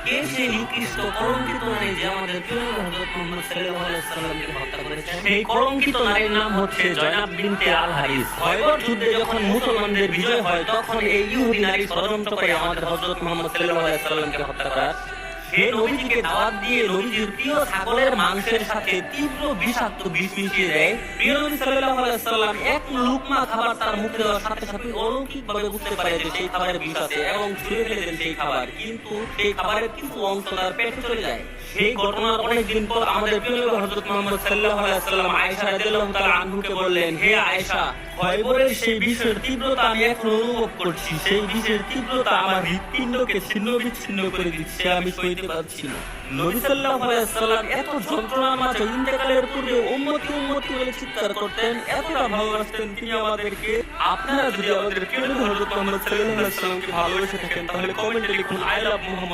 কে সেই নিকৃষ্ট কলঙ্কিত নারী যে আমাদের প্রিয় হযরত মুহাম্মদ সাল্লাল্লাহু আলাইহি ওয়াসাল্লামকে হত্যা করেছেন? সেই কলঙ্কিত নারীর নাম হচ্ছে জয়নাব বিনতে আল হারিস। খয়বর যুদ্ধে যখন মুসলমানদের বিজয় হয়, তখন এই ইহুদি নারী ষড়যন্ত্র করে আমাদের হযরত মুহাম্মদ সাল্লাল্লাহু আলাইহি ওয়াসাল্লামকে হত্যা করার। সে নবীজিকে দাওয়াত দিয়ে নবীজির প্রিয় ছাগলের মাংসের সাথে তীব্র বিষাক্ত বিষ মিশিয়ে দেয়। প্রিয় নবী সাল্লাল্লাহু আলাইহি ওয়াসাল্লাম এক লুকমা খাবার তার মুখে দেওয়ার সাথে সাথে অলৌকিকভাবে বুঝতে পারে যে সেই খাবারে বিষ আছে এবং ছুঁড়ে ফেলে দেন সেই খাবার, কিন্তু সেই খাবারের কিছু অংশ তার পেটে চলে যায়। সেই ঘটনার অনেকদিন পর আমাদের প্রিয় নবী হযরত মুহাম্মদ সাল্লাল্লাহু আলাইহি ওয়াসাল্লাম আয়েশা রাদিয়াল্লাহু তাআলা আনহুকে বললেন, হে আয়েশা, খয়বরের সেই বিষের তীব্রতা আমি এখন অনুভব করছি। সেই বিষের তীব্রতা আমার হৃৎপিণ্ডকে ছিন্ন বিচ্ছিন্ন করে দিচ্ছে, আমি সইতে পারছি না। নবী সাল্লাল্লাহু আলাইহি ওয়াসাল্লাম এত যন্ত্রণার মাঝে ইন্তেকালের পূর্বে উম্মতি উম্মতি বলে চিৎকার করতেন, এতটা ভালোবাসতেন তিনি আমাদেরকে। আপনারা যদি আমাদের প্রিয় নবী হযরত মুহাম্মদ সাল্লাল্লাহু আলাইহি ওয়াসাল্লামকে ভালোবেসে থাকেন, তাহলে কমেন্টে লিখুন আই লাভ মুহাম্মদ।